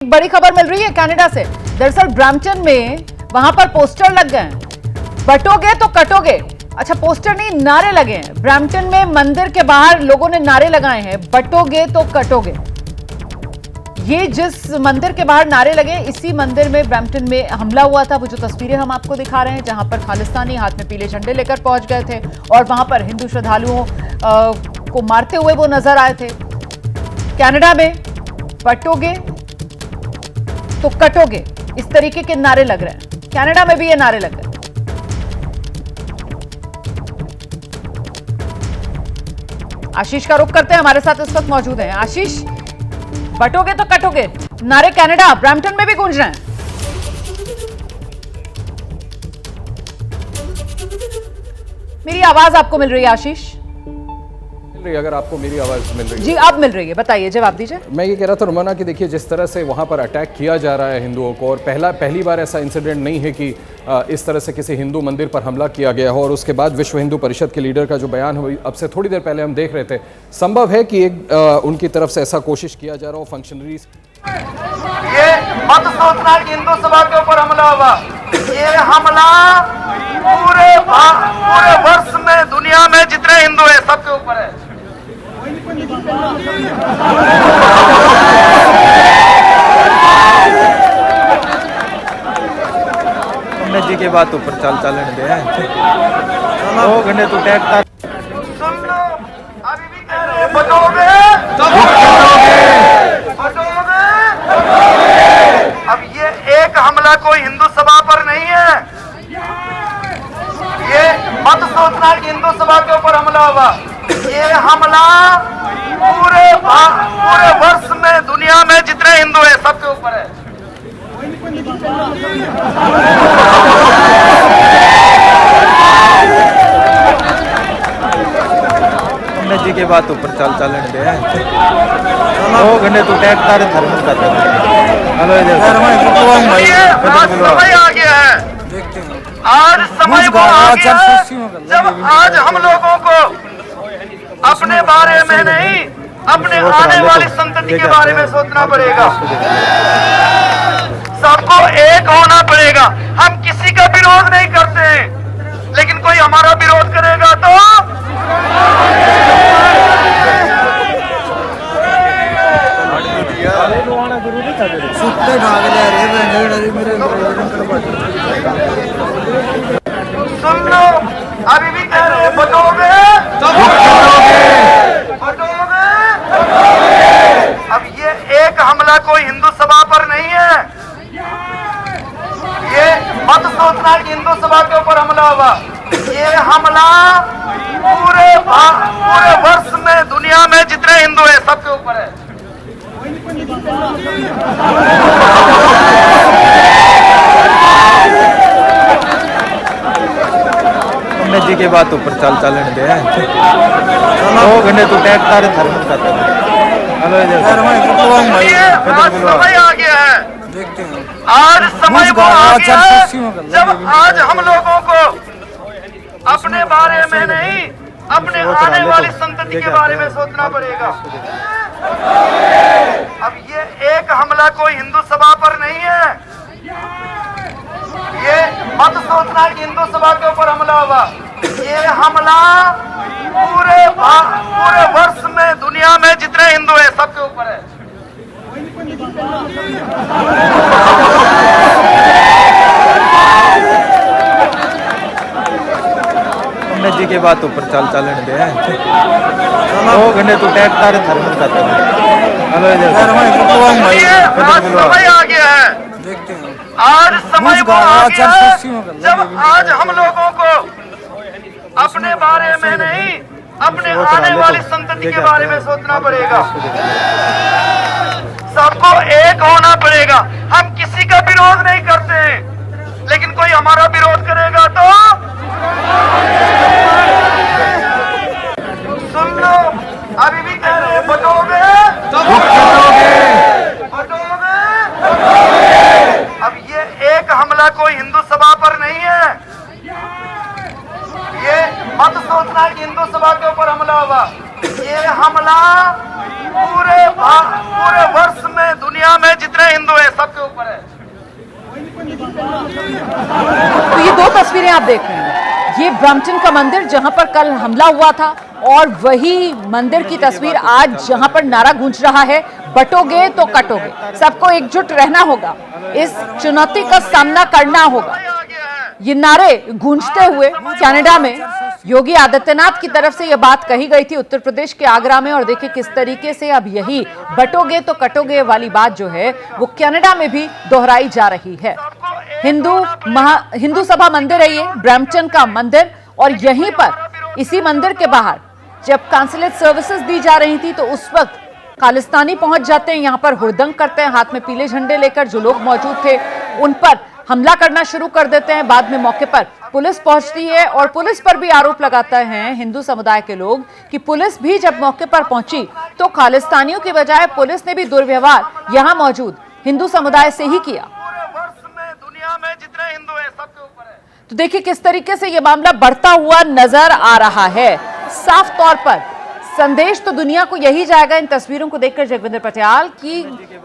बड़ी खबर मिल रही है कनाडा से। दरअसल ब्रैम्पटन में वहां पर पोस्टर लग गए हैं, बटोगे तो कटोगे। अच्छा, पोस्टर नहीं, नारे लगे हैं। ब्रैम्पटन में मंदिर के बाहर लोगों ने नारे लगाए हैं, बटोगे तो कटोगे। ये जिस मंदिर के बाहर नारे लगे, इसी मंदिर में ब्रैम्पटन में हमला हुआ था। वो जो तस्वीरें हम आपको दिखा रहे हैं, जहां पर खालिस्तानी हाथ में पीले झंडे लेकर पहुंच गए थे और वहां पर हिंदू श्रद्धालुओं को मारते हुए वो नजर आए थे। कनाडा में बटोगे तो कटोगे, इस तरीके के नारे लग रहे हैं। कनाडा में भी ये नारे लग रहे हैं। आशीष का रुख करते हैं, हमारे साथ इस वक्त मौजूद हैं। आशीष, बटोगे तो कटोगे नारे कनाडा ब्रैम्पटन में भी गूंज रहे हैं। मेरी आवाज आपको मिल रही है आशीष? अगर आपको मेरी आवाज मिल रही है? जी, अब मिल रही है, बताइए, जवाब दीजिए। मैं ये कह रहा था रुमाना कि देखिए, जिस तरह से वहाँ पर अटैक किया जा रहा है हिंदुओं को, और पहली बार ऐसा इंसिडेंट नहीं है कि इस तरह से किसी हिंदू मंदिर पर हमला किया गया हो। और उसके बाद विश्व हिंदू परिषद के लीडर का जो बयान हुई अब से थोड़ी देर पहले हम देख रहे थे, संभव है कि उनकी तरफ से ऐसा कोशिश किया जा रहा हो फंक्शनरीज। ये मत सोचना कि हिंदू सभा के ऊपर हमला होगा। ये हमला पूरे वर्ष में दुनिया में जितने हिंदू हैं सबके ऊपर है। पंडित जी के बात ऊपर चलन दे 2 घंटे तो टैक्टर सुन लो, अभी भी कह रहे हैं बटोगे बटोगे। अब ये एक हमला कोई हिंदू सभा पर नहीं है। ये मत सोचना कि हिंदू सभा के ऊपर हमला होगा। ये हमला पूरे वर्ष में दुनिया में जितने हिंदू हैं सबके ऊपर है। पंडित जी के बात ऊपर चलन दे 2 घंटे तो टैक्टर थर्मल का आज समय आ गया है, आज समय वो आ गया है जब आज हम लोगों को अपने बारे में नहीं, अपने आने वाली संतति के बारे में सोचना पड़ेगा। सबको एक होना पड़ेगा। हम किसी का विरोध नहीं करते हैं, लेकिन कोई हमारा विरोध करेगा तो सुन लो, अभी भी कह रहे हैं बटोगे बटोगे। अब ये एक हमला कोई हिंदू सभा पर नहीं है। ये मत सोचना कि हिंदू सभा के ऊपर हमला होगा। ये हमला पूरे वर्ष में दुनिया में जितने हिंदू हैं सबके ऊपर है। पंडित जी के बात ऊपर चलन दे 2 घंटे तो टैक्टर थर्मल का आज समय आ गया है, आज समय वो आ गया है जब आज हम लोगों को अपने बारे में नहीं, अपने आने वाली संतति के बारे में सोचना पड़ेगा। अब ये एक हमला कोई हिंदू सभा पर नहीं है। ये मत सोचना कि हिंदू सभा के ऊपर हमला होगा। ये हमला पूरे वर्ष में दुनिया में जितने हिंदू हैं सबके ऊपर है। पंडित जी के बात ऊपर चलन दे 2 घंटे तो टैक्टर थर्मल का आज समय आ गया है, आज समय वो आ गया है जब आज हम लोगों को अपने बारे में नहीं, अपने आने वाली संतति के बारे में सोचना पड़ेगा। सबको एक होना पड़ेगा। हम किसी का विरोध नहीं करते हैं, लेकिन कोई हमारा विरोध करेगा तो सुन लो, अभी भी कह रहे हैं बटोगे बटोगे। अब ये एक हमला कोई हिंदू सभा पर नहीं है। ये मत सोचना कि हिंदू सभा के ऊपर हमला होगा। ये हमला पूरे वर्ष में दुनिया दुनिया में जितने हिंदू हैं सबके ऊपर है। तो ये दो तस्वीरें आप देख रहे हैं, ये ब्रैम्पटन का मंदिर जहां पर कल हमला हुआ था, और वही मंदिर की तस्वीर आज जहां पर नारा गूंज रहा है, बटोगे तो कटोगे। सबको एकजुट रहना होगा, इस चुनौती का सामना करना होगा। ये नारे गूंजते हुए कनाडा में योगी आदित्यनाथ की तरफ से यह बात कही गई थी उत्तर प्रदेश के आगरा में, और देखिए किस तरीके से अब यही बटोगे तो कटोगे वाली बात जो है वो कनाडा में भी दोहराई जा रही है। हिंदू सभा मंदिर है ये ब्रैम्पटन का मंदिर, और यहीं पर इसी मंदिर के बाहर जब कांसुलेट सर्विसेज दी जा रही थी तो उस वक्त खालिस्तानी पहुंच जाते हैं, यहां पर हुड़दंग करते हैं, हाथ में पीले झंडे लेकर जो लोग मौजूद थे उन पर हमला करना शुरू कर देते हैं। बाद में मौके पर पुलिस पहुंचती है और पुलिस पर भी आरोप लगाते हैं हिंदू समुदाय के लोग कि पुलिस भी जब मौके पर पहुंची तो खालिस्तानियों की बजाय पुलिस ने भी दुर्व्यवहार यहां मौजूद हिंदू समुदाय से ही किया। दुनिया में जितने हिंदू हैं सबके ऊपर है। तो देखिए किस तरीके से यह मामला बढ़ता हुआ नजर आ रहा है। साफ तौर पर संदेश तो दुनिया को यही जाएगा इन तस्वीरों को देखकर जगविंदर पटियाल कि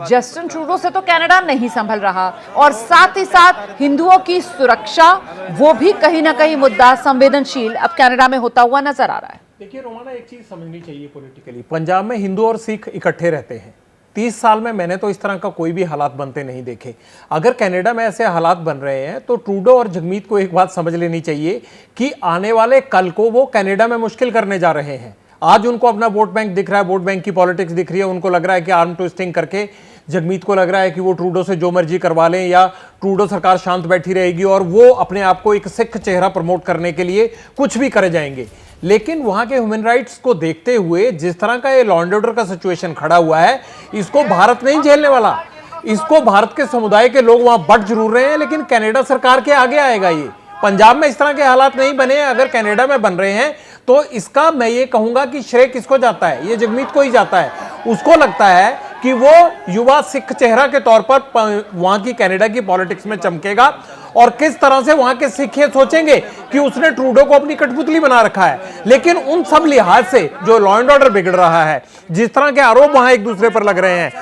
जस्टिन ट्रूडो से तो कनाडा नहीं संभल रहा, और साथ ही साथ हिंदुओं की सुरक्षा वो भी कहीं ना कहीं मुद्दा संवेदनशील अब कनाडा में होता हुआ नजर आ रहा है। देखिए रोमाना, एक चीज समझनी चाहिए पॉलिटिकली, पंजाब में हिंदू और सिख इकट्ठे रहते हैं। 30 साल में मैंने तो इस तरह का कोई भी हालात बनते नहीं देखे। अगर कनाडा में ऐसे हालात बन रहे हैं तो ट्रूडो और जगमीत को एक बात समझ लेनी चाहिए कि आने वाले कल को वो कनाडा में मुश्किल करने जा रहे हैं। आज उनको अपना वोट बैंक दिख रहा है, वोट बैंक की पॉलिटिक्स दिख रही है, उनको लग रहा है कि आर्म ट्विस्टिंग करके जगमीत को लग रहा है कि वो ट्रूडो से जो मर्जी करवा लें या ट्रूडो सरकार शांत बैठी रहेगी और वो अपने आप को एक सिख चेहरा प्रमोट करने के लिए कुछ भी करे जाएंगे। लेकिन वहां के ह्यूमन राइट्स को देखते हुए जिस तरह का ये लॉ एंड ऑर्डर का सिचुएशन खड़ा हुआ है, इसको भारत नहीं झेलने वाला। इसको भारत के समुदाय के लोग वहां बट जरूर रहे हैं, लेकिन कनाडा सरकार के आगे आएगा ये। पंजाब में इस तरह के हालात नहीं बने, अगर कनाडा में बन रहे हैं तो इसका मैं ये कहूंगा कि श्रेय किसको जाता है? ये जगमीत को ही जाता है। उसको लगता है कि वो युवा सिख चेहरा के तौर पर वहां की कनाडा की पॉलिटिक्स में चमकेगा, और किस तरह से वहां के सिख ये सोचेंगे कि उसने ट्रूडो को अपनी कठपुतली बना रखा है। लेकिन उन सब लिहाज से जो लॉ एंड ऑर्डर बिगड़ रहा है, जिस तरह के आरोप वहां एक दूसरे पर लग रहे हैं,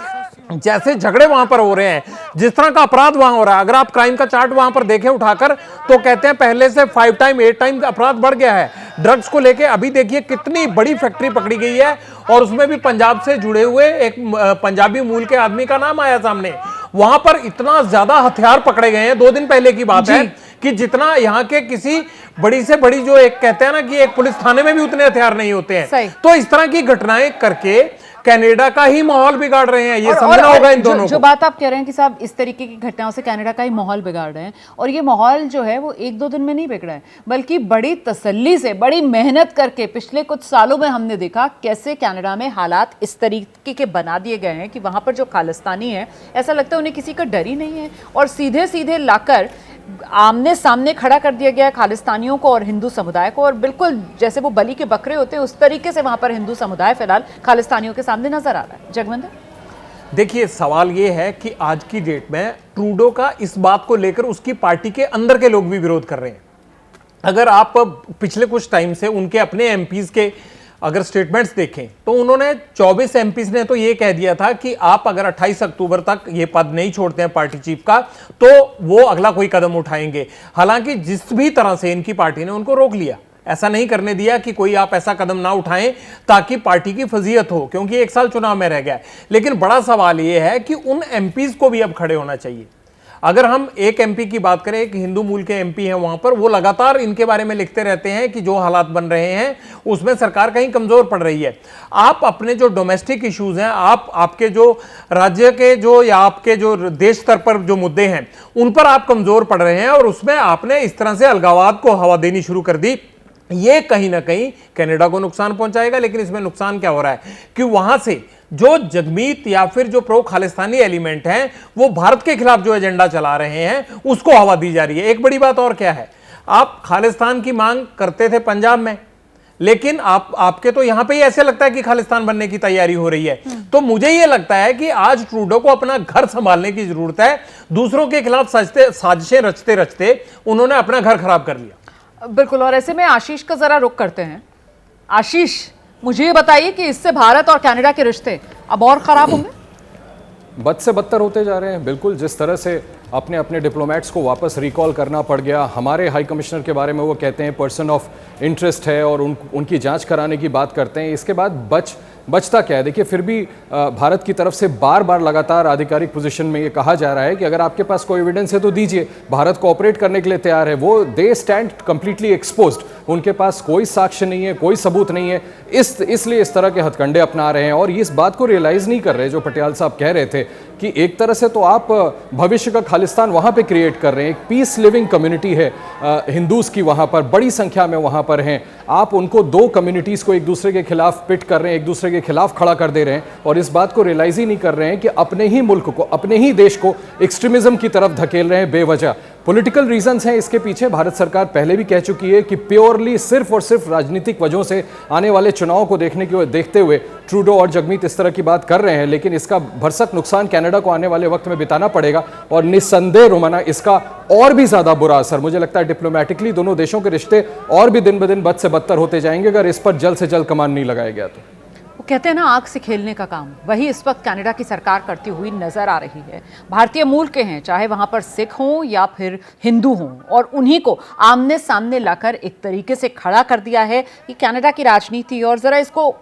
जैसे झगड़े वहां पर हो रहे हैं, जिस तरह का अपराध वहां हो रहा है, अगर आप क्राइम का चार्ट वहां पर देखें उठाकर तो कहते हैं पहले से 5 टाइम 8 टाइम अपराध बढ़ गया है। ड्रग्स को लेके अभी देखिए कितनी बड़ी फैक्ट्री पकड़ी गई है, और उसमें भी पंजाब से जुड़े हुए एक पंजाबी मूल के आदमी का नाम आया सामने। वहां पर इतना ज्यादा हथियार पकड़े गए हैं, 2 दिन पहले की बात है, कि जितना यहाँ के किसी बड़ी से बड़ी जो एक कहते हैं ना कि एक पुलिस थाने में भी उतने हथियार नहीं होते हैं। तो इस तरह की घटनाएं करके कनाडा का ही माहौल बिगाड़ रहे हैं, ये समझना होगा इन दोनों को। जो बात आप कह रहे हैं कि साहब इस तरीके की घटनाओं से कनाडा का ही माहौल बिगाड़ रहे हैं, और ये माहौल जो है वो 1-2 दिन में नहीं बिगड़ा है, बल्कि बड़ी तसल्ली से, बड़ी मेहनत करके पिछले कुछ सालों में हमने देखा कैसे कनाडा में हालात इस तरीके के बना दिए गए हैं कि वहां पर जो खालिस्तानी है ऐसा लगता है उन्हें किसी का डर ही नहीं है, और सीधे सीधे लाकर आमने सामने खड़ा कर दिया गया है खालिस्तानियों को और हिंदू समुदाय को, और बिल्कुल जैसे वो बलि के बकरे होते हैं उस तरीके से वहां पर हिंदू समुदाय फिलहाल खालिस्तानियों के सामने नजर आ रहा है। जगविंदर, देखिए सवाल ये है कि आज की डेट में ट्रूडो का इस बात को लेकर उसकी पार्टी के अंदर के लोग भी विरोध कर रहे हैं। अगर आप पिछले कुछ टाइम से उनके अपने एमपीज के अगर स्टेटमेंट्स देखें तो उन्होंने 24 एमपीज ने तो ये कह दिया था कि आप अगर 28 अक्टूबर तक ये पद नहीं छोड़ते हैं पार्टी चीफ का तो वो अगला कोई कदम उठाएंगे। हालांकि जिस भी तरह से इनकी पार्टी ने उनको रोक लिया, ऐसा नहीं करने दिया कि कोई आप ऐसा कदम ना उठाएं ताकि पार्टी की फजीयत हो, क्योंकि 1 साल चुनाव में रह गया है। लेकिन बड़ा सवाल यह है कि उन एमपीज को भी अब खड़े होना चाहिए। अगर हम एक एमपी की बात करें, एक हिंदू मूल के एमपी हैं वहां पर, वो लगातार इनके बारे में लिखते रहते हैं कि जो हालात बन रहे हैं उसमें सरकार कहीं कमजोर पड़ रही है। आप अपने जो डोमेस्टिक इश्यूज हैं, आपके जो राज्य के जो या आपके जो देश स्तर पर जो मुद्दे हैं उन पर आप कमजोर पड़ रहे हैं, और उसमें आपने इस तरह से अलगावाद को हवा देनी शुरू कर दी। ये कहीं ना कहीं कनाडा को नुकसान पहुंचाएगा। लेकिन इसमें नुकसान क्या हो रहा है कि वहां से जो जगमीत या फिर जो प्रो खालिस्तानी एलिमेंट हैं वो भारत के खिलाफ जो एजेंडा चला रहे हैं उसको हवा दी जा रही है। एक बड़ी बात और क्या है, आप खालिस्तान की मांग करते थे पंजाब में, लेकिन आपके तो यहां पे ही ऐसे लगता है कि खालिस्तान बनने की तैयारी हो रही है। तो मुझे यह लगता है कि आज ट्रूडो को अपना घर संभालने की जरूरत है। दूसरों के खिलाफ साजिशें रचते रचते उन्होंने अपना घर खराब कर लिया। बिल्कुल, और ऐसे में आशीष का जरा रुख करते हैं। आशीष, मुझे ये बताइए कि इससे भारत और कनाडा के रिश्ते अब और खराब होंगे? बद से बदतर होते जा रहे हैं। बिल्कुल, जिस तरह से अपने अपने डिप्लोमेट्स को वापस रिकॉल करना पड़ गया, हमारे हाई कमिश्नर के बारे में वो कहते हैं पर्सन ऑफ इंटरेस्ट है और उनकी जांच कराने की बात करते हैं। इसके बाद बचता क्या है? देखिए, फिर भी भारत की तरफ से बार बार लगातार आधिकारिक पोजीशन में ये कहा जा रहा है कि अगर आपके पास कोई एविडेंस है तो दीजिए। भारत कोऑपरेट करने के लिए तैयार है। वो दे स्टैंड कंप्लीटली एक्सपोज्ड, उनके पास कोई साक्ष्य नहीं है, कोई सबूत नहीं है, इसलिए इस तरह के हथकंडे अपना रहे हैं। और ये इस बात को रियलाइज नहीं कर रहे, जो पटियाल साहब कह रहे थे कि एक तरह से तो आप भविष्य का खालिस्तान वहां पे क्रिएट कर रहे हैं। एक पीस लिविंग कम्युनिटी है हिंदूज की, वहां पर बड़ी संख्या में वहां पर हैं। आप उनको दो कम्युनिटीज को एक दूसरे के खिलाफ पिट कर रहे हैं, एक दूसरे के खिलाफ खड़ा कर दे रहे हैं, और इस बात को रियलाइज ही नहीं कर रहे हैं कि अपने ही मुल्क को, अपने ही देश को एक्सट्रीमिज्म की तरफ धकेल रहे हैं बेवजह। पॉलिटिकल रीजंस हैं इसके पीछे। भारत सरकार पहले भी कह चुकी है कि प्योरली सिर्फ और सिर्फ राजनीतिक वजहों से आने वाले चुनाव को देखते हुए ट्रूडो और जगमीत इस तरह की बात कर रहे हैं, लेकिन इसका भरसक नुकसान कनाडा को आने वाले वक्त में बिताना पड़ेगा। और निस्संदेह रोमाना, इसका और भी ज्यादा बुरा असर मुझे लगता है डिप्लोमेटिकली दोनों देशों के रिश्ते और भी दिन ब दिन बद से बदतर होते जाएंगे अगर इस पर जल्द से जल्द कमान नहीं लगाया गया तो। वो कहते हैं ना, आग से खेलने का काम, वही इस वक्त कनाडा की सरकार करती हुई नजर आ रही है। भारतीय मूल के हैं, चाहे वहां पर सिख हों या फिर हिंदू हों, और उन्हीं को आमने सामने लाकर एक तरीके से खड़ा कर दिया है कि कनाडा की राजनीति। और जरा इसको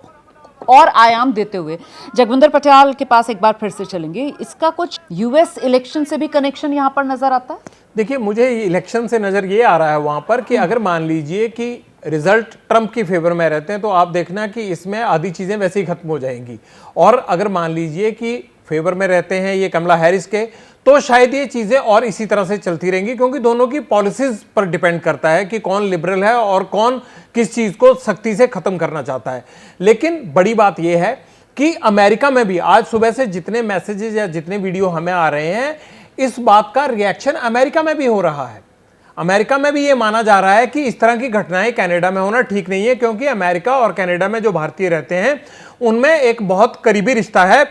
और आयाम देते हुए जगविंदर पटियाल के पास एक बार फिर से चलेंगे। इसका कुछ यूएस इलेक्शन से भी कनेक्शन यहां पर नजर आता है? देखिए, मुझे इलेक्शन से नजर ये आ रहा है वहां पर कि अगर मान लीजिए कि रिजल्ट ट्रंप की फेवर में रहते हैं तो आप देखना कि इसमें आधी चीजें वैसे ही खत्म हो जाएंगी। और अगर मान लीजिए कि फेवर में रहते हैं ये कमला हैरिस के, तो शायद ये चीजें और इसी तरह से चलती रहेंगी, क्योंकि दोनों की पॉलिसीज पर डिपेंड करता है कि कौन लिबरल है और कौन किस चीज को सख्ती से खत्म करना चाहता है। लेकिन बड़ी बात यह है कि अमेरिका में भी आज सुबह से जितने मैसेजेस या जितने वीडियो हमें आ रहे हैं, इस बात का रिएक्शन अमेरिका में भी हो रहा है। अमेरिका में भी यह माना जा रहा है कि इस तरह की घटनाएं कनाडा में होना ठीक नहीं है, क्योंकि अमेरिका और कनाडा में जो भारतीय रहते हैं उनमें एक बहुत करीबी रिश्ता है।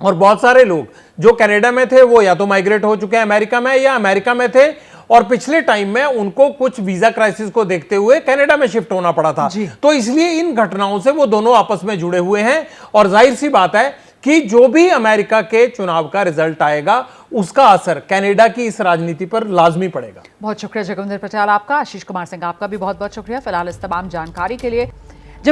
और बहुत सारे लोग जो कनाडा में थे वो या तो माइग्रेट हो चुके हैं अमेरिका में, या अमेरिका में थे और पिछले टाइम में उनको कुछ वीजा क्राइसिस को देखते हुए कनाडा में शिफ्ट होना पड़ा था। तो इसलिए इन घटनाओं से वो दोनों आपस में जुड़े हुए हैं। और जाहिर सी बात है कि जो भी अमेरिका के चुनाव का रिजल्ट आएगा उसका असर कनाडा की इस राजनीति पर लाजमी पड़ेगा। बहुत शुक्रिया जगविंदर पटियाल आपका। आशीष कुमार सिंह आपका भी बहुत बहुत शुक्रिया फिलहाल इस तमाम जानकारी के लिए।